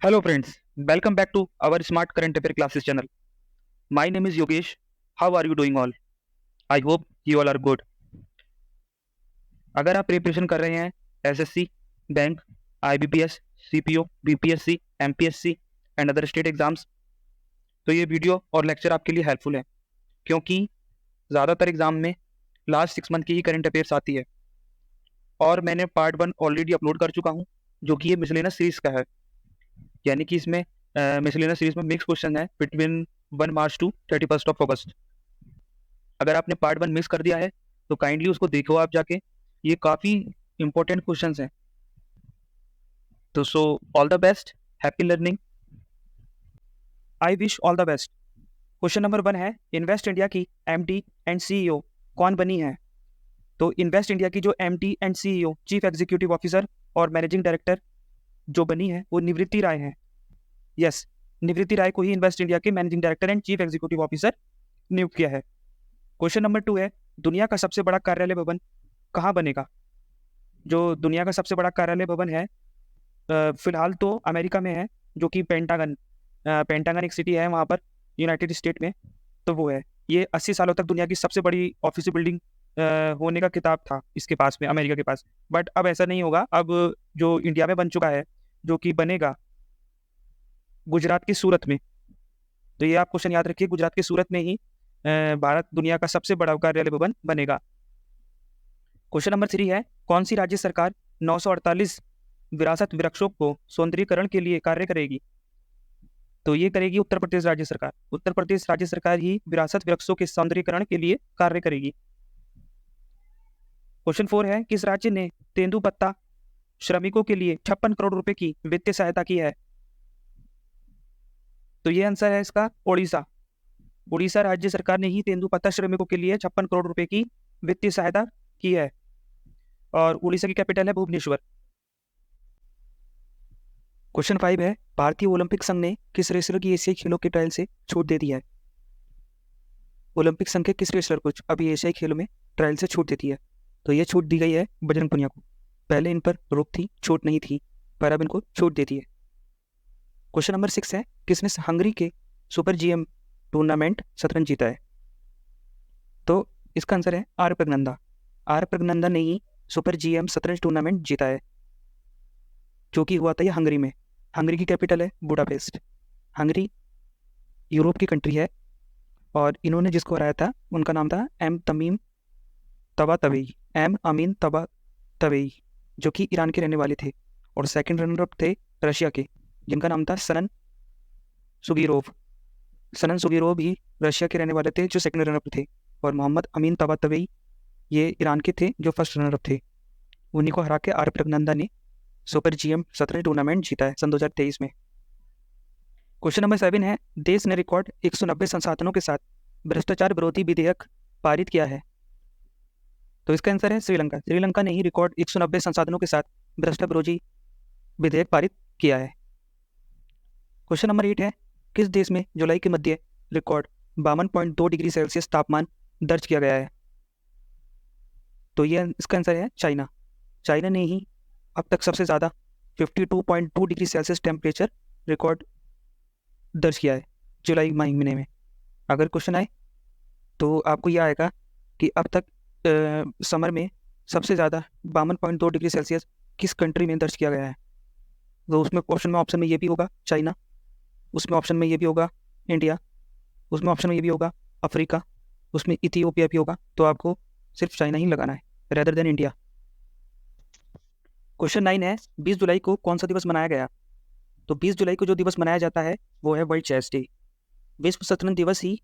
Hello friends, welcome back to our Smart Current Affair Classes channel. My name is Yogesh. How are you doing all? I hope you all are good. अगर आप preparation कर रहे हैं SSC, bank, IBPS, CPO, BPSC, MPSC and other state exams, तो ये video और lecture आपके लिए हेल्पफुल है क्योंकि ज़्यादातर एग्जाम में लास्ट 6 मंथ की ही करंट अफेयर्स आती है और मैंने पार्ट 1 ऑलरेडी अपलोड कर चुका हूँ जो कि ये मिसलेनियस सीरीज का है। यानी कि इसमें मिसलेनियस सीरीज में मिक्स क्वेश्चन है बिटवीन 1 मार्च टू 31 अगस्त। अगर आपने पार्ट 1 मिस कर दिया है तो काइंडली उसको देखो आप जाके, ये काफ़ी इंपॉर्टेंट क्वेश्चंस हैं। तो so all the best, happy learning, I wish all the best. Question number 1 है, इन्वेस्ट इंडिया की एमडी एंड सीईओ कौन बनी है? तो इन्वेस्ट इंडिया की जो MD and CEO, chief executive officer और मैनेजिंग डायरेक्टर जो बनी है वो निवृत्ति राय है। यस, निवृत्ति राय को ही इन्वेस्ट इंडिया के managing director and chief executive officer नियुक्त किया है। क्वेश्चन नंबर 2 है, दुनिया का सबसे बड़ा कार्यालय भवन कहाँ बनेगा? जो दुनिया का सबसे बड़ा कार्यालय भवन है फिलहाल तो अमेरिका में है, जो कि पेंटागन एक सिटी है वहाँ पर यूनाइटेड स्टेट में, तो वो है। ये 80 सालों तक दुनिया की सबसे बड़ी ऑफिस बिल्डिंग होने का किताब था इसके पास में, अमेरिका के पास। बट अब ऐसा नहीं होगा, अब जो इंडिया में बन चुका है, जो कि बनेगा गुजरात की सूरत में। तो ये आप क्वेश्चन याद रखिए, गुजरात की सूरत में ही भारत दुनिया का सबसे बड़ा कार्यालय भवन बनेगा। क्वेश्चन नंबर 3 है, कौन सी राज्य सरकार 948 विरासत वृक्षों को सौंदर्यीकरण के लिए कार्य करेगी? तो ये करेगी उत्तर प्रदेश राज्य सरकार। उत्तर प्रदेश राज्य सरकार ही विरासत वृक्षों के सौंदर्यीकरण के लिए कार्य करेगी। क्वेश्चन 4 है, किस राज्य ने तेंदुपत्ता श्रमिकों के लिए 56 करोड़ रुपए की वित्तीय सहायता की है? तो ये आंसर है इसका ओडिशा। उड़ीसा राज्य सरकार ने ही तेंदुपत्ता श्रमिकों के लिए 56 करोड़ रुपए की वित्तीय सहायता की है और उड़ीसा की कैपिटल है भुवनेश्वर। क्वेश्चन 5 है, भारतीय ओलंपिक संघ ने किस रेसलर की एशियाई खेलों के ट्रायल से छूट दे दी है? ओलंपिक संघ के किस रेसलर को अभी एशियाई खेलों में ट्रायल से छूट देती है? तो ये छूट दी गई है बजरंग पुनिया को। पहले इन पर रोक थी, छूट नहीं थी, पर अब इनको छूट देती है। क्वेश्चन नंबर 6 है, किसने हंगरी के सुपर जीएम टूर्नामेंट शतरंज जीता है? तो इसका आंसर है आर प्रज्ञानंदा। आर प्रज्ञानंदा ने ही सुपर जीएम शतरंज टूर्नामेंट जीता है, जो कि हुआ था ये हंगरी में। हंगरी की कैपिटल है बुडापेस्ट। हंगरी यूरोप की कंट्री है और इन्होंने जिसको हराया था उनका नाम था एम तमीम तबा तबई, एम अमीन तबा तबई, जो कि ईरान के रहने वाले थे। और सेकंड रनर अप थे रशिया के, जिनका नाम था सनन सुगीरोव। सनन सुगीरोव भी रशिया के रहने वाले थे जो सेकंड रनर अप थे। और मोहम्मद अमीन तबा तबई ये ईरान के थे जो फर्स्ट रनर अप थे। उन्हीं को हरा के आर प्रज्ञानंदा ने सुपर जीएम शतरंज टूर्नामेंट जीता है सन 2023 में। क्वेश्चन नंबर 7 है, देश ने रिकॉर्ड 190 संसाधनों के साथ भ्रष्टाचार विरोधी विधेयक पारित किया है? तो इसका आंसर है श्रीलंका। श्रीलंका ने ही रिकॉर्ड 190 संसाधनों के साथ भ्रष्टाचार विरोधी विधेयक पारित किया है। क्वेश्चन नंबर 8 है, किस देश में जुलाई के मध्य रिकॉर्ड 52.2 डिग्री सेल्सियस तापमान दर्ज किया गया है? तो ये इसका आंसर है चाइना। चाइना ने ही अब तक सबसे ज़्यादा 52.2 डिग्री सेल्सियस टेम्परेचर रिकॉर्ड दर्ज किया है जुलाई महीने में। अगर क्वेश्चन आए तो आपको यह आएगा कि अब तक समर में सबसे ज़्यादा 52.2 डिग्री सेल्सियस किस कंट्री में दर्ज किया गया है? तो उसमें ऑप्शन में ये भी होगा चाइना, उसमें ऑप्शन में ये भी होगा इंडिया, उसमें ऑप्शन में ये भी होगा अफ्रीका, उसमें इथियोपिया भी होगा। तो आपको सिर्फ चाइना ही लगाना है रेदर देन इंडिया। क्वेश्चन 9 है, 20 जुलाई को कौन सा दिवस मनाया गया? तो 20 जुलाई को जो दिवस मनाया जाता है वो है वर्ल्ड चेस डे। विश्व शतरंज दिवस ही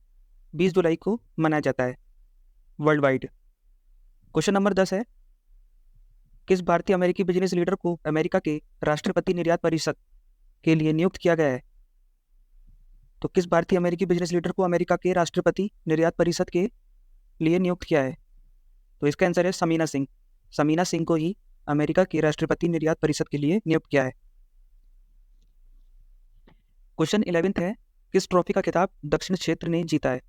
20 जुलाई को मनाया जाता है वर्ल्ड वाइड। क्वेश्चन नंबर 10 है, किस भारतीय अमेरिकी बिजनेस लीडर को अमेरिका के राष्ट्रपति निर्यात परिषद के लिए नियुक्त किया गया है? तो किस भारतीय अमेरिकी बिजनेस लीडर को अमेरिका के राष्ट्रपति निर्यात परिषद के लिए नियुक्त किया है? तो इसका आंसर है समीना सिंह। समीना सिंह को ही अमेरिका के राष्ट्रपति निर्यात परिषद के लिए नियुक्त किया है। क्वेश्चन 11 है, किस ट्रॉफी का खिताब दक्षिण क्षेत्र ने जीता है?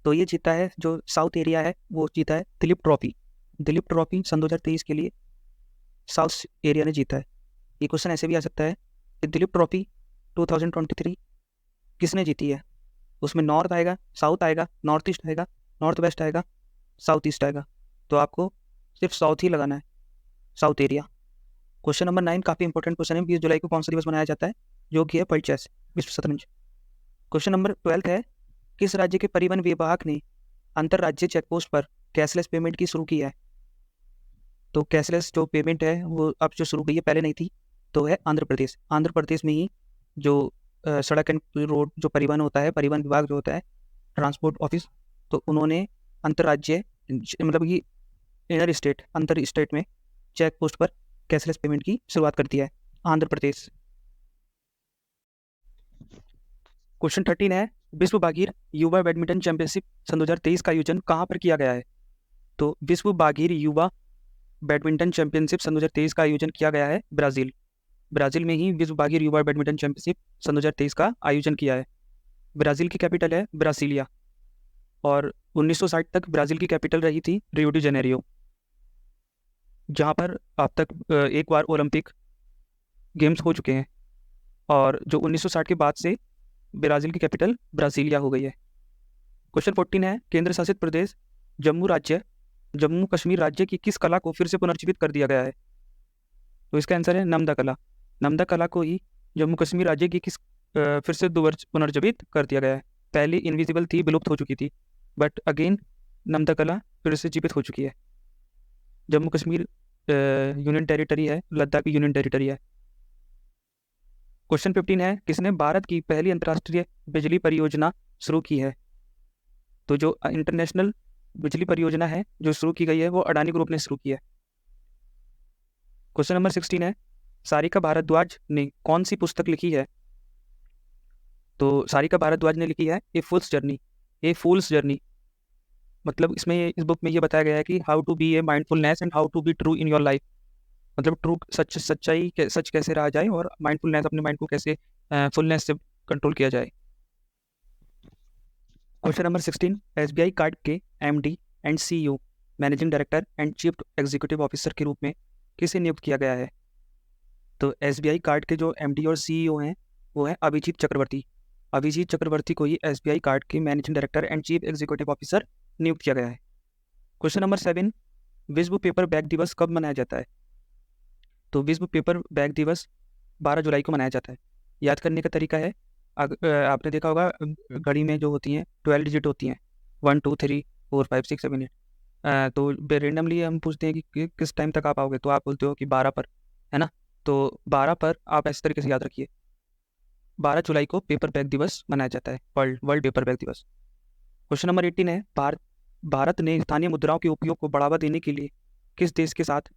तो ये जीता है, जो साउथ एरिया है वो जीता है दिलीप ट्रॉफी। दिलीप ट्रॉफी सन 2023 के लिए साउथ एरिया ने जीता है। ये क्वेश्चन ऐसे भी आ सकता है दिलीप ट्रॉफी 2023 किसने जीती है? उसमें नॉर्थ आएगा, साउथ आएगा, नॉर्थ ईस्ट आएगा, नॉर्थ वेस्ट आएगा, साउथ ईस्ट आएगा। तो आपको सिर्फ साउथ ही लगाना है, साउथ एरिया। क्वेश्चन नंबर 9 काफी इंपॉर्टेंट क्वेश्चन है। 20 जुलाई को कौन सा दिवस मनाया जाता है? जो कि है वर्ल्ड चेस, विश्व शतरंज। क्वेश्चन नंबर 12 है, किस राज्य के परिवहन विभाग ने अंतरराज्यीय चेकपोस्ट पर कैशलेस पेमेंट की शुरू की है? तो कैशलेस जो पेमेंट है वो अब जो शुरू हुई है, पहले नहीं थी, तो है आंध्र प्रदेश। आंध्र प्रदेश में ही जो सड़क एंड रोड जो परिवहन होता है, परिवहन विभाग जो होता है, ट्रांसपोर्ट ऑफिस, तो उन्होंने अंतर्राज्यीय मतलब कि इंटर स्टेट, अंतर स्टेट में चेक पोस्ट पर कैशलेस पेमेंट की शुरुआत कर दिया है आंध्र प्रदेश। क्वेश्चन 13 है, विश्व बागीर युवा बैडमिंटन चैंपियनशिप सन 2023 का आयोजन कहाँ पर किया गया है? तो विश्व बागीर युवा बैडमिंटन चैंपियनशिप सन 2023 का आयोजन किया गया है ब्राजील। ब्राजील में ही विश्व बागीर युवा बैडमिंटन चैंपियनशिप सन 2023 का आयोजन किया है। ब्राजील की कैपिटल है ब्रासिलिया, और 1960 तक ब्राजील की कैपिटल रही थी रियो डी जेनेरियो, जहाँ पर अब तक एक बार ओलंपिक गेम्स हो चुके हैं। और जो 1960 के बाद से ब्राज़ील की कैपिटल ब्रासीलिया हो गई है। क्वेश्चन 14 है, केंद्र शासित प्रदेश जम्मू कश्मीर राज्य की किस कला को फिर से पुनर्जीवित कर दिया गया है? तो इसका आंसर है नमदा कला। नमदा कला को ही जम्मू कश्मीर राज्य की किस फिर से दोबारा पुनर्जीवित कर दिया गया है। पहले इनविजिबल थी, विलुप्त हो चुकी थी, बट अगेन नमदा कला फिर से जीवित हो चुकी है। जम्मू कश्मीर यूनियन टेरिटरी है, लद्दाख भी यूनियन टेरिटरी है। क्वेश्चन 15 है, किसने भारत की पहली अंतर्राष्ट्रीय बिजली परियोजना शुरू की है? तो जो इंटरनेशनल बिजली परियोजना है जो शुरू की गई है वो अडानी ग्रुप ने शुरू की है। क्वेश्चन नंबर 16 है, सारिका भारद्वाज ने कौन सी पुस्तक लिखी है? तो सारिका भारद्वाज ने लिखी है ए फूल्स जर्नी। ए फूल्स जर्नी मतलब इसमें इस बुक में ये बताया गया है कि how to be a mindfulness and how to be true in your life. मतलब ट्रू सच कैसे रहा जाए और माइंडफुलनेस, अपने माइंड को कैसे फुलनेस से कंट्रोल किया जाए। क्वेश्चन नंबर 16, एसबीआई कार्ड के MD and CEO, managing director and chief executive officer के रूप में किसे नियुक्त किया गया है? तो एसबीआई कार्ड के जो एमडी और सीईओ हैं वो है अभिजीत चक्रवर्ती। अभिजीत चक्रवर्ती को ही एसबीआई कार्ड के managing director and chief executive officer नियुक्त किया गया है। क्वेश्चन नंबर 7, विश्व पेपर बैग दिवस कब मनाया जाता है? तो विश्व पेपर बैग दिवस 12 जुलाई को मनाया जाता है। याद करने का तरीका है, आपने देखा होगा घड़ी में जो होती हैं 12 डिजिट होती हैं, 1 2 3 4 5 6 7 8। तो रेंडमली हम पूछते हैं कि किस टाइम तक आप आओगे, तो आप बोलते हो कि 12 पर, है ना? तो 12 पर आप इस तरीके से याद रखिए, 12 जुलाई को पेपर बैग दिवस मनाया जाता है, वर्ल्ड पेपर बैग दिवस। क्वेश्चन नंबर 18 है, भारत ने स्थानीय मुद्राओं के उपयोग को बढ़ावा देने के लिए किस देश के साथ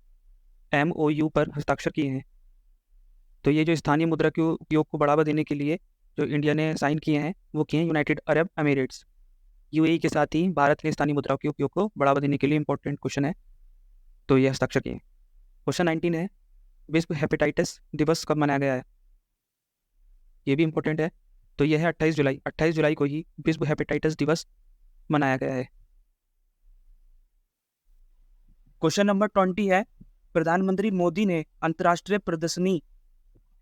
MOU पर हस्ताक्षर किए हैं? तो ये जो स्थानीय मुद्रा के उपयोग को बढ़ावा देने के लिए जो इंडिया ने साइन किए हैं वो किए हैं यूनाइटेड अरब एमिरेट्स, UAE के साथ ही भारत ने स्थानीय मुद्राओं के उपयोग को बढ़ावा देने के लिए इंपॉर्टेंट क्वेश्चन है, तो ये हस्ताक्षर किए हैं। क्वेश्चन 19 है, विश्व हेपेटाइटिस दिवस कब मनाया गया है? ये भी इंपॉर्टेंट है, तो यह है 28 जुलाई। 28 जुलाई को ही विश्व हेपेटाइटिस दिवस मनाया गया है। क्वेश्चन नंबर 20 है, प्रधानमंत्री मोदी ने अंतर्राष्ट्रीय प्रदर्शनी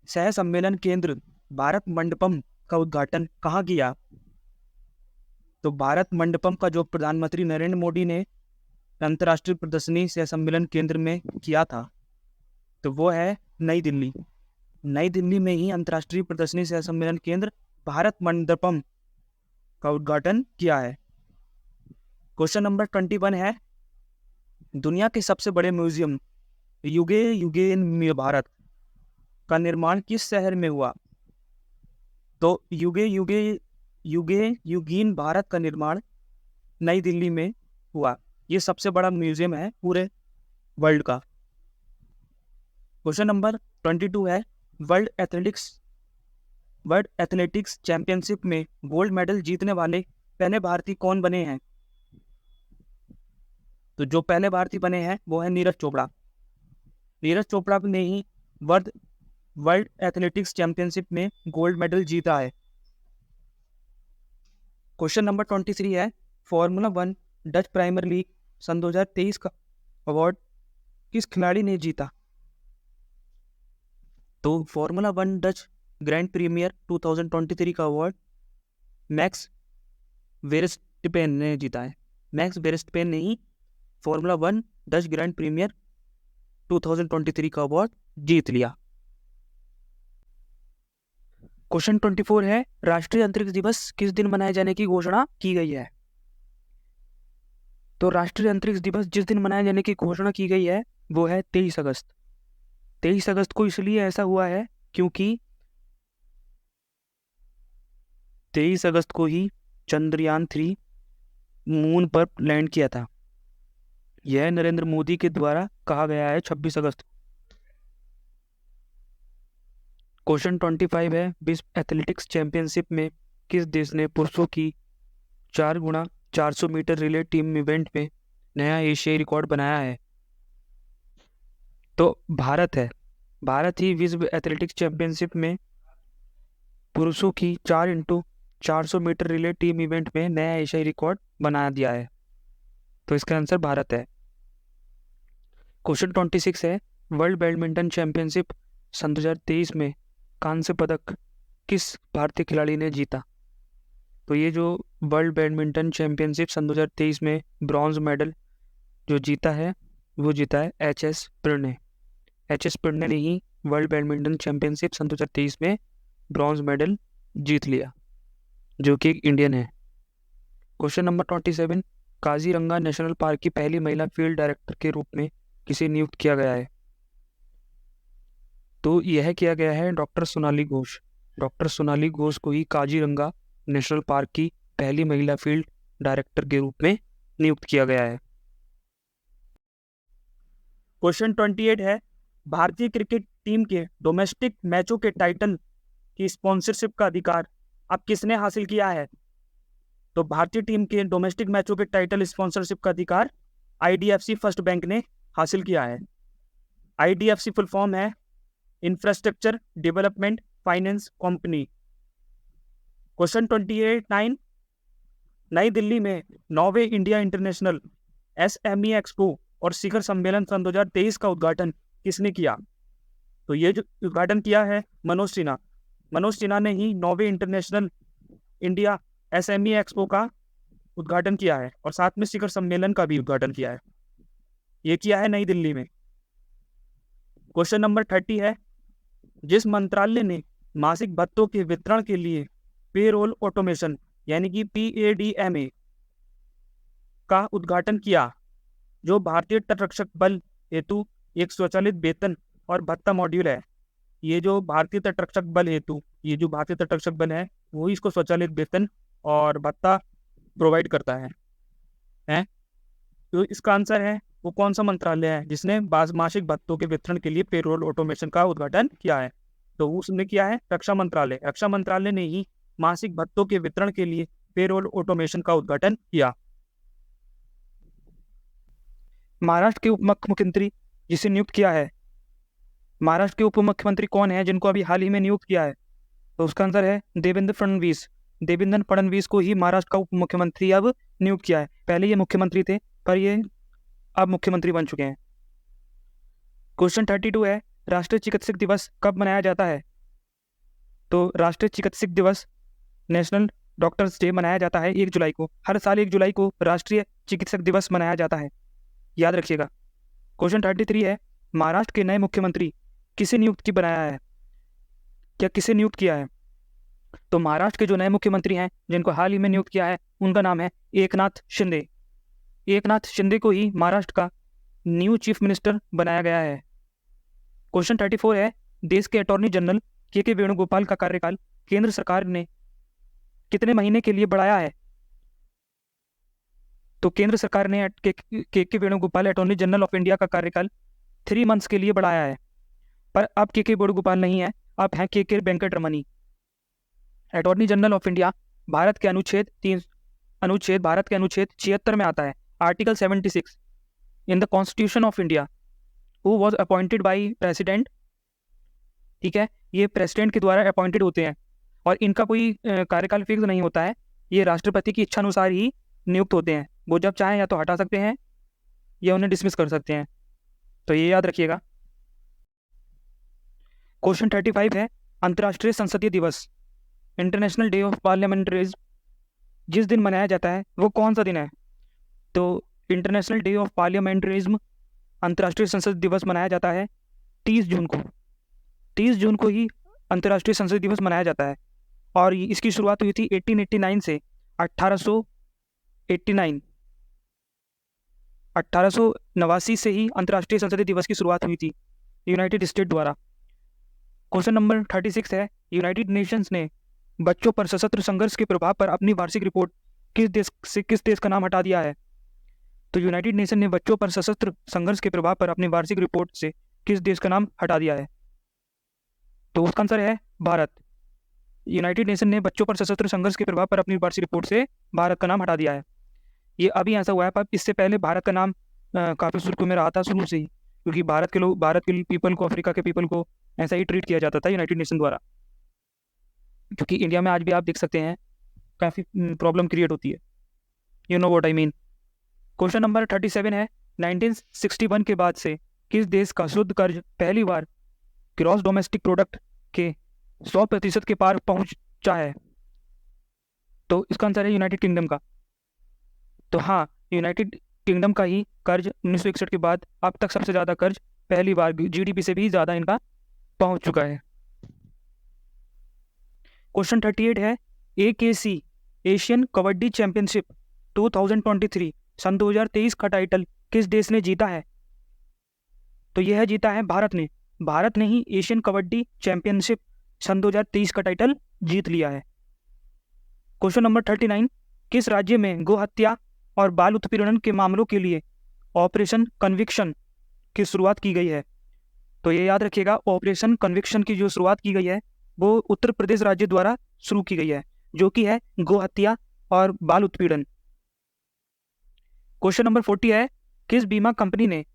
सह सम्मेलन केंद्र भारत मंडपम का उद्घाटन कहाँ किया? तो भारत मंडपम का जो प्रधानमंत्री नरेंद्र मोदी ने अंतर्राष्ट्रीय प्रदर्शनी सह सम्मेलन केंद्र में किया था, तो वो है नई दिल्ली। नई दिल्ली में ही अंतर्राष्ट्रीय प्रदर्शनी सह सम्मेलन केंद्र भारत मंडपम का उद्घाटन किया है। क्वेश्चन नंबर 21 है, दुनिया के सबसे बड़े म्यूजियम युगे भारत का निर्माण किस शहर में हुआ? तो युगीन भारत का निर्माण नई दिल्ली में हुआ। ये सबसे बड़ा म्यूजियम है पूरे वर्ल्ड का। क्वेश्चन नंबर 22 है, वर्ल्ड एथलेटिक्स चैंपियनशिप में गोल्ड मेडल जीतने वाले पहले भारतीय कौन बने हैं? तो जो पहले भारतीय बने हैं वो है नीरज चोपड़ा। नीरज चोपड़ा ने ही वर्ल्ड एथलेटिक्स चैंपियनशिप में गोल्ड मेडल जीता है। क्वेश्चन नंबर 23 है, फॉर्मूला 1 डच प्रीमियर लीग सन 2023 का अवार्ड किस खिलाड़ी ने जीता? तो फॉर्मूला 1 डच ग्रैंड प्रीमियर 2023 का अवार्ड मैक्स वेरस्टपेन ने जीता है। मैक्स वेरस्टपेन ने ही फॉर्मूला 1 डच ग्रैंड प्रीमियर 2023 का अवार्ड जीत लिया। क्वेश्चन 24 है, राष्ट्रीय अंतरिक्ष दिवस किस दिन मनाए जाने की घोषणा की गई है? तो राष्ट्रीय अंतरिक्ष दिवस जिस दिन मनाए जाने की घोषणा की गई है वो है 23 अगस्त। 23 अगस्त को इसलिए ऐसा हुआ है क्योंकि 23 अगस्त को ही चंद्रयान 3 मून पर लैंड किया था। यह नरेंद्र मोदी के द्वारा कहा गया है 26 अगस्त को। क्वेश्चन 25 है, विश्व एथलेटिक्स चैंपियनशिप में किस देश ने पुरुषों की 4x400 metre relay team event में नया एशियाई रिकॉर्ड बनाया है? तो भारत है। भारत ही विश्व एथलेटिक्स चैंपियनशिप में पुरुषों की 4x400 metre relay team event में नया एशियाई रिकॉर्ड बना दिया है। तो इसका आंसर भारत है। क्वेश्चन 26 है, वर्ल्ड बैडमिंटन चैंपियनशिप सन 2023 में कांस्य पदक किस भारतीय खिलाड़ी ने जीता? तो ये जो वर्ल्ड बैडमिंटन चैंपियनशिप सन 2023 में ब्रॉन्ज मेडल जो जीता है वो जीता है एच.एस. प्रणय। एच.एस. प्रणय ने ही वर्ल्ड बैडमिंटन चैंपियनशिप सन 2023 में ब्रॉन्ज मेडल जीत लिया, जो कि एक इंडियन है। Question number 27, Kaziranga national park की पहली महिला फील्ड डायरेक्टर के रूप में किसे नियुक्त किया गया है? तो यह किया गया है डॉक्टर सोनाली घोष। डॉक्टर सोनाली घोष को ही काजीरंगा नेशनल पार्क की पहली महिला फील्ड डायरेक्टर के रूप में नियुक्त किया गया है। क्वेश्चन 28 है, भारतीय क्रिकेट टीम के डोमेस्टिक मैचों के टाइटल की स्पॉन्सरशिप का अधिकार अब किसने हासिल किया है? तो भारतीय टीम के डोमेस्टिक मैचों के टाइटल स्पॉन्सरशिप का अधिकार IDFC फर्स्ट बैंक ने हासिल किया है। IDFC फुल फॉर्म है infrastructure development finance company. Question 28-9, नई दिल्ली में 9वें इंडिया इंटरनेशनल SME एक्सपो और शिखर सम्मेलन सन 2023 का उद्घाटन किसने किया? तो ये जो उद्घाटन किया है मनोज सिन्हा। मनोज सिन्हा ने ही 9वें इंटरनेशनल इंडिया SME एक्सपो का उद्घाटन किया है और साथ में शिखर सम्मेलन का भी उद्घाटन किया है। ये किया है नई दिल्ली में। क्वेश्चन नंबर 30 है, जिस मंत्रालय ने मासिक भत्तों के वितरण के लिए पेरोल ऑटोमेशन यानी कि PADMA का उद्घाटन किया, जो भारतीय तटरक्षक बल हेतु एक स्वचालित वेतन और भत्ता मॉड्यूल है। ये जो भारतीय तटरक्षक बल हेतु ये जो भारतीय तटरक्षक बल है वो इसको स्वचालित वेतन और भत्ता प्रोवाइड करता है। तो इसका आंसर है वो कौन सा मंत्रालय है जिसने मासिक भत्तों के वितरण के लिए पेरोल ऑटोमेशन का उद्घाटन किया है? तो उसने किया है रक्षा मंत्रालय। रक्षा मंत्रालय ने ही मासिक भत्तों के वितरण के लिए पेरोल ऑटोमेशन का उद्घाटन किया। महाराष्ट्र के उप मुख्यमंत्री जिसे नियुक्त किया है, महाराष्ट्र के उप मुख्यमंत्री कौन है जिनको अभी हाल ही में नियुक्त किया है? तो उसका आंसर है देवेंद्र फडणवीस। देवेंद्र फडणवीस को ही महाराष्ट्र का उप मुख्यमंत्री अब नियुक्त किया है। पहले ये मुख्यमंत्री थे पर ये अब मुख्यमंत्री बन चुके हैं। क्वेश्चन 32 है, राष्ट्रीय चिकित्सक दिवस कब मनाया जाता है? तो राष्ट्रीय चिकित्सक दिवस नेशनल डॉक्टर्स डे मनाया जाता है 1 जुलाई को। हर साल 1 जुलाई को राष्ट्रीय चिकित्सक दिवस मनाया जाता है, याद रखिएगा। क्वेश्चन 33 है, महाराष्ट्र के नए मुख्यमंत्री किसे नियुक्त बनाया है? क्या किसे नियुक्त किया है? तो महाराष्ट्र के जो नए मुख्यमंत्री हैं जिनको हाल ही में नियुक्त किया है उनका नाम है एकनाथ शिंदे। एकनाथ शिंदे को ही महाराष्ट्र का न्यू चीफ मिनिस्टर बनाया गया है। क्वेश्चन 34 है, देश के अटॉर्नी जनरल के वेणुगोपाल का कार्यकाल केंद्र सरकार ने कितने महीने के लिए बढ़ाया है? तो केंद्र सरकार ने के Venugopal attorney general of India का कार्यकाल 3 मंथ्स के लिए बढ़ाया है। पर अब के वेणुगोपाल नहीं है, अब हैं के Venkataramani. Attorney general of India Bharat के अनुच्छेद 76 में आता है, article 76 in the constitution of India, who was appointed by president. ठीक है, ये प्रेसिडेंट के द्वारा अपॉइंटेड होते हैं और इनका कोई कार्यकाल फिक्स नहीं होता है। ये राष्ट्रपति की इच्छा अनुसार ही नियुक्त होते हैं। वो जब चाहें या तो हटा सकते हैं या उन्हें डिसमिस कर सकते हैं, तो ये याद रखिएगा। क्वेश्चन 35 है, अंतर्राष्ट्रीय संसदीय दिवस, इंटरनेशनल डे ऑफ पार्लियामेंट्रीज, जिस दिन मनाया जाता है वो कौन सा दिन है? तो इंटरनेशनल डे ऑफ पार्लियामेंट्रिज्म, अंतर्राष्ट्रीय संसद दिवस मनाया जाता है 30 जून को। 30 जून को ही अंतर्राष्ट्रीय संसद दिवस मनाया जाता है। और इसकी शुरुआत हुई थी 1889 से 1889 1889 से ही अंतर्राष्ट्रीय संसदीय दिवस की शुरुआत हुई थी यूनाइटेड स्टेट द्वारा। क्वेश्चन नंबर 36 है, यूनाइटेड नेशंस ने बच्चों पर सशस्त्र संघर्ष के प्रभाव पर अपनी वार्षिक रिपोर्ट किस देश का नाम हटा दिया है? तो यूनाइटेड नेशन ने बच्चों पर सशस्त्र संघर्ष के प्रभाव पर अपनी वार्षिक रिपोर्ट से किस देश का नाम हटा दिया है? तो उसका आंसर है भारत। यूनाइटेड नेशन ने बच्चों पर सशस्त्र संघर्ष के प्रभाव पर अपनी वार्षिक रिपोर्ट से भारत का नाम हटा दिया है। ये अभी ऐसा हुआ है, पर इससे पहले भारत का नाम काफ़ी सुर्खियों में रहा था शुरू से ही, क्योंकि भारत के पीपल को, अफ्रीका के पीपल को ऐसा ही ट्रीट किया जाता था यूनाइटेड नेशन द्वारा। क्योंकि इंडिया में आज भी आप देख सकते हैं काफ़ी प्रॉब्लम क्रिएट होती है। You know what I mean. Question number 37 है, 1961 के बाद से किस देश का शुद्ध कर्ज पहली बार ग्रॉस डोमेस्टिक प्रोडक्ट के 100% के पार पहुंचा है? तो इसका आंसर है यूनाइटेड किंगडम का। तो हाँ, यूनाइटेड किंगडम का ही कर्ज 1961 के बाद अब तक सबसे ज़्यादा कर्ज पहली बार जीडीपी से भी ज़्यादा इनका पहुंच चुका है। क्वेश्चन 38 है, AKC एशियन कबड्डी चैंपियनशिप 2023 सन 2023 का टाइटल किस देश ने जीता है? तो यह जीता है भारत ने। भारत ने ही एशियन कबड्डी चैंपियनशिप सन 2023 का टाइटल जीत लिया है। क्वेश्चन नंबर 39, किस राज्य में गो हत्या और बाल उत्पीड़न के मामलों के लिए ऑपरेशन कन्विक्शन की शुरुआत की गई है? तो ये याद रखिएगा, ऑपरेशन कन्विक्शन की जो शुरुआत की गई है वो उत्तर प्रदेश राज्य द्वारा शुरू की गई है, जो कि है गो हत्या और बाल उत्पीड़न। क्वेश्चन नंबर 40 है, किस बीमा कंपनी ने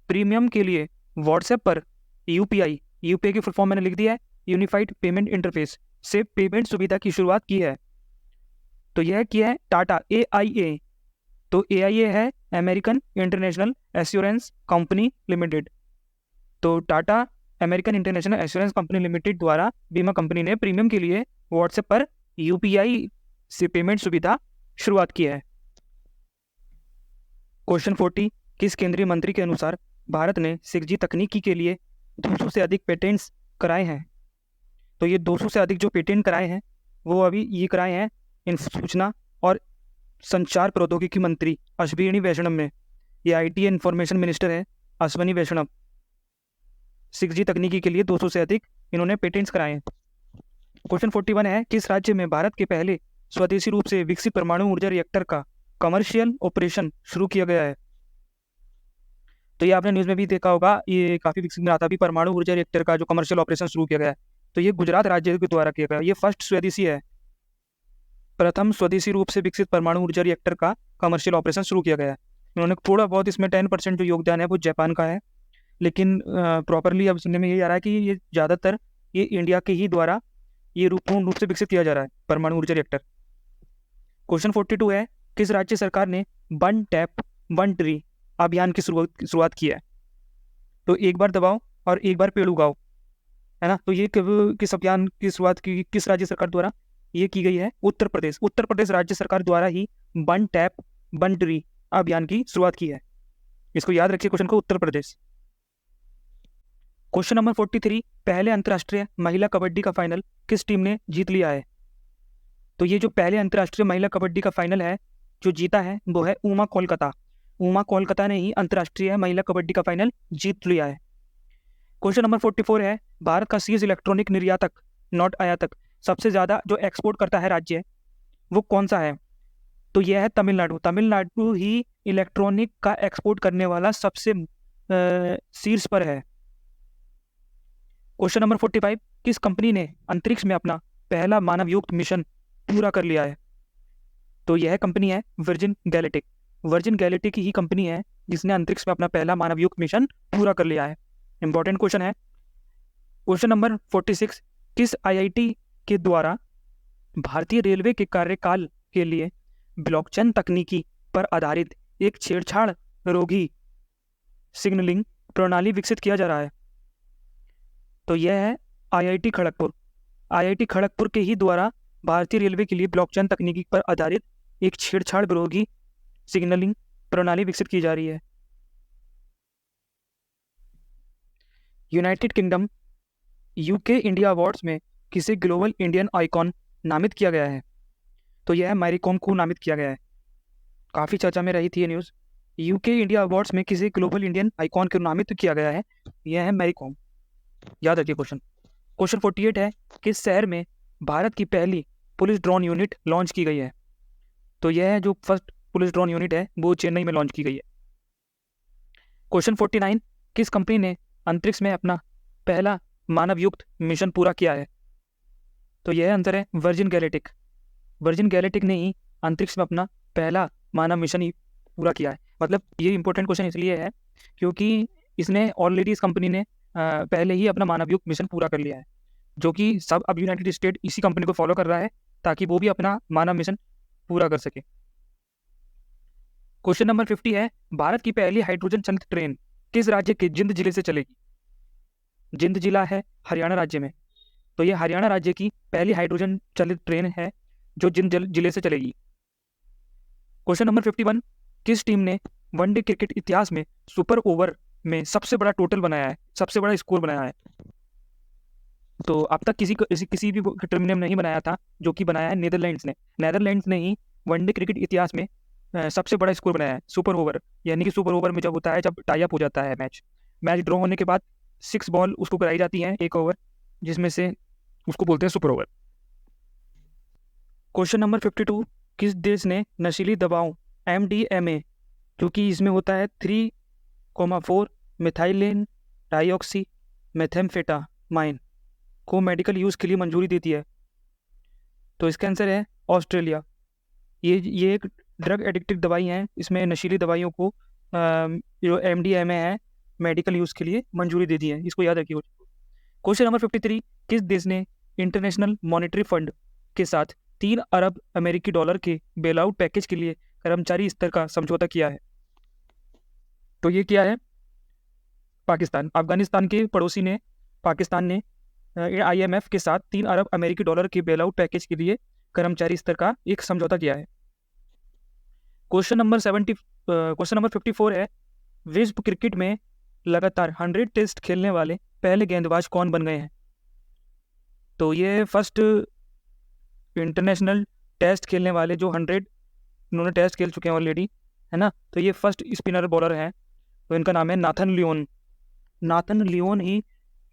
प्रीमियम के लिए व्हाट्सएप पर यूपीआई की फुल फॉर्म मैंने लिख दिया है, यूनिफाइड पेमेंट इंटरफेस से पेमेंट सुविधा की शुरुआत की है? तो यह किया है टाटा, AIA। तो AIA है American International Assurance Company Limited. तो Tata American International Assurance Company Limited द्वारा बीमा कंपनी ने प्रीमियम के लिए व्हाट्सएप पर यूपीआई से पेमेंट सुविधा शुरुआत की है। क्वेश्चन 40, किस केंद्रीय मंत्री के अनुसार भारत ने 6G तकनीकी के लिए 200 से अधिक पेटेंट्स कराए हैं? तो ये 200 से अधिक जो पेटेंट कराए हैं वो अभी ये कराए हैं इन सूचना और संचार प्रौद्योगिकी मंत्री अश्विनी वैष्णव ने। ये IT इंफॉर्मेशन मिनिस्टर है अश्विनी वैष्णव। 6G तकनीकी के लिए 200 से अधिक इन्होंने पेटेंट्स कराए हैं। क्वेश्चन 41 है, किस राज्य में भारत के पहले स्वदेशी रूप से विकसित परमाणु ऊर्जा रिएक्टर का कमर्शियल ऑपरेशन शुरू किया गया है? तो ये आपने न्यूज़ में भी देखा होगा, ये काफ़ी विकसित में रहा था अभी परमाणु ऊर्जा रिएक्टर का जो कमर्शियल ऑपरेशन शुरू किया गया है। तो ये गुजरात राज्य के द्वारा किया गया, ये फर्स्ट स्वदेशी है, प्रथम स्वदेशी रूप से विकसित परमाणु ऊर्जा रिएक्टर का कमर्शियल ऑपरेशन शुरू किया गया है। इन्होंने थोड़ा बहुत इसमें 10% जो योगदान है वो जापान का है, लेकिन प्रॉपरली अब सुनने में यही आ रहा है कि ये ज़्यादातर ये इंडिया के ही द्वारा ये पूर्ण रूप से विकसित किया जा रहा है परमाणु ऊर्जा रिएक्टर। क्वेश्चन 42 है, किस राज्य सरकार ने वन टैप वन ट्री अभियान की शुरुआत की है? तो एक बार दबाओ और एक बार पेड़ उगाओ, है ना। तो ये किस अभियान की शुरुआत की किस राज्य सरकार द्वारा ये की गई है? उत्तर प्रदेश। उत्तर प्रदेश राज्य सरकार द्वारा ही वन टैप वन ट्री अभियान की शुरुआत की है। इसको याद रखिए क्वेश्चन को, उत्तर प्रदेश। क्वेश्चन नंबर 43, पहले अंतर्राष्ट्रीय महिला कबड्डी का फाइनल किस टीम ने जीत लिया है? तो ये जो पहले अंतर्राष्ट्रीय महिला कबड्डी का फाइनल है जो जीता है वो है उमा कोलकाता। उमा कोलकाता ने ही अंतर्राष्ट्रीय महिला कबड्डी का फाइनल जीत लिया है। क्वेश्चन नंबर 44 है, भारत का शीर्ष इलेक्ट्रॉनिक निर्यातक नॉट आयातक सबसे ज़्यादा जो एक्सपोर्ट करता है राज्य वो कौन सा है? तो यह है तमिलनाडु। तमिलनाडु ही इलेक्ट्रॉनिक का एक्सपोर्ट करने वाला सबसे शीर्ष पर है। क्वेश्चन नंबर 45, किस कंपनी ने अंतरिक्ष में अपना पहला मानवयुक्त मिशन पूरा कर लिया है? तो यह कंपनी है वर्जिन गैलेक्टिक। वर्जिन गैलेक्टिक ही कंपनी है जिसने अंतरिक्ष में अपना पहला मानवयुक्त मिशन पूरा कर लिया है। इंपॉर्टेंट क्वेश्चन है। क्वेश्चन नंबर 46, किस IIT के द्वारा भारतीय रेलवे के कार्यकाल के लिए ब्लॉकचेन तकनीकी पर आधारित एक छेड़छाड़ रोधी सिग्नलिंग प्रणाली विकसित किया जा रहा है? तो यह है IIT खड़गपुर। IIT खड़गपुर के ही द्वारा भारतीय रेलवे के लिए ब्लॉकचेन तकनीकी पर आधारित एक छेड़छाड़ विरोधी सिग्नलिंग प्रणाली विकसित की जा रही है। United kingdom UK India awards में किसे ग्लोबल इंडियन आइकॉन नामित किया गया है? तो यह मैरी कॉम को नामित किया गया है। काफ़ी चर्चा में रही थी ये न्यूज़। यूके इंडिया अवार्ड्स में किसे ग्लोबल इंडियन आइकॉन को नामित किया गया है? यह है मैरी कॉम। याद रखिए क्वेश्चन 48 है, किस शहर में भारत की पहली पुलिस ड्रोन यूनिट लॉन्च की गई है? तो यह जो फर्स्ट पुलिस ड्रोन यूनिट है वो चेन्नई में लॉन्च की गई है। क्वेश्चन 49, किस कंपनी ने अंतरिक्ष में अपना पहला मानवयुक्त मिशन पूरा किया है? तो यह आंसर है वर्जिन गैलेक्टिक। वर्जिन गैलेक्टिक ने ही अंतरिक्ष में अपना पहला मानव मिशन ही पूरा किया है। मतलब ये इंपॉर्टेंट क्वेश्चन इसलिए है क्योंकि इसने ऑलरेडी, इस कंपनी ने पहले ही अपना मानवयुक्त मिशन पूरा कर लिया है, जो कि सब अब यूनाइटेड स्टेट इसी कंपनी को फॉलो कर रहा है ताकि वो भी अपना मानव मिशन पूरा कर सके। क्वेश्चन नंबर 50 है, भारत की पहली हाइड्रोजन चालित ट्रेन किस राज्य के जिंद जिले से चलेगी? जिंद जिला है हरियाणा राज्य में, तो ये हरियाणा राज्य की पहली हाइड्रोजन चालित ट्रेन है जो जिंद जिले से चलेगी। क्वेश्चन नंबर 51, किस टीम ने वनडे क्रिकेट इतिहास में सुपर ओवर में सबसे बड़ा टोटल बनाया है, सबसे बड़ा स्कोर बनाया है? तो अब तक किसी भी टीम ने नहीं बनाया था, जो कि बनाया है नीदरलैंड्स ने। नीदरलैंड्स ने ही वनडे क्रिकेट इतिहास में सबसे बड़ा स्कोर बनाया है सुपर ओवर। यानी कि सुपर ओवर में जब होता है, जब टाई अप हो जाता है मैच ड्रॉ होने के बाद 6 बॉल उसको कराई जाती हैं, एक ओवर, जिसमें से उसको बोलते हैं सुपर ओवर। क्वेश्चन नंबर 52, किस देश ने नशीली दवाओं MDMA, जो कि इसमें होता है 3,4 मिथाइलिन डाइऑक्सी मेथेम्फेटामाइन, को मेडिकल यूज़ के लिए मंजूरी देती है? तो इसका आंसर है ऑस्ट्रेलिया। ये एक ड्रग एडिक्टिव दवाई है, इसमें नशीली दवाइयों को जो MDMA है मेडिकल यूज़ के लिए मंजूरी दे दी है, इसको याद रखिए। क्वेश्चन नंबर 53, किस देश ने इंटरनेशनल मॉनेटरी फंड के साथ 3 अरब अमेरिकी डॉलर के बेल आउट पैकेज के लिए कर्मचारी स्तर का समझौता किया है? तो ये क्या है? पाकिस्तान। अफगानिस्तान के पड़ोसी ने, पाकिस्तान ने IMF के साथ 3 अरब अमेरिकी डॉलर के बेल आउट पैकेज के लिए कर्मचारी स्तर का एक समझौता किया है। क्वेश्चन नंबर 54 है, विश्व क्रिकेट में लगातार 100 टेस्ट खेलने वाले पहले गेंदबाज कौन बन गए हैं? तो ये फर्स्ट इंटरनेशनल टेस्ट खेलने वाले जो 100 इन्होंने टेस्ट खेल चुके हैं ऑलरेडी, है ना, तो ये फर्स्ट स्पिनर बॉलर हैं, तो इनका नाम है नाथन लियोन। नाथन लियोन ही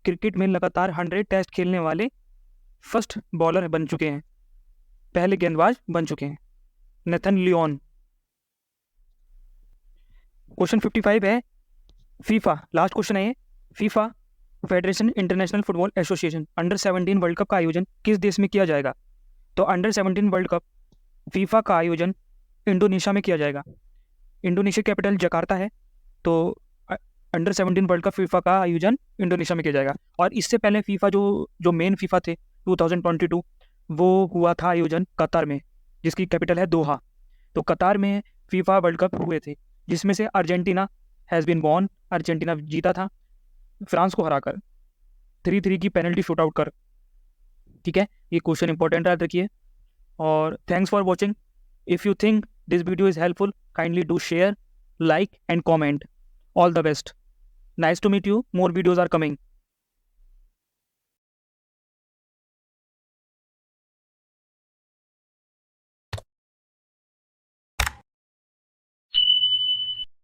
क्रिकेट में लगातार 100 टेस्ट खेलने वाले फर्स्ट बॉलर बन चुके हैं, पहले गेंदबाज बन चुके हैं, नाथन लियोन। क्वेश्चन 55 है, फीफा, लास्ट क्वेश्चन है ये, FIFA federation international football association under-17 world cup का आयोजन किस देश में किया जाएगा? तो अंडर-17 वर्ल्ड कप फीफा का आयोजन इंडोनेशिया में किया जाएगा। इंडोनेशिया कैपिटल जकार्ता है, तो अंडर-17 वर्ल्ड कप फीफा का आयोजन इंडोनेशिया में किया जाएगा। और इससे पहले फीफा जो मेन फीफा थे 2022, वो हुआ था आयोजन कतार में, जिसकी कैपिटल है दोहा। तो कतार में फीफा वर्ल्ड कप हुए थे, जिसमें से Argentina has been won, Argentina जीता था फ्रांस को हराकर 3-3 की पेनल्टी शूट आउट कर। ठीक है, ये क्वेश्चन इंपॉर्टेंट याद रखिए। और thanks for watching. If you think this video is helpful, kindly do share, like and comment. All the best. Nice to meet you. More videos are coming.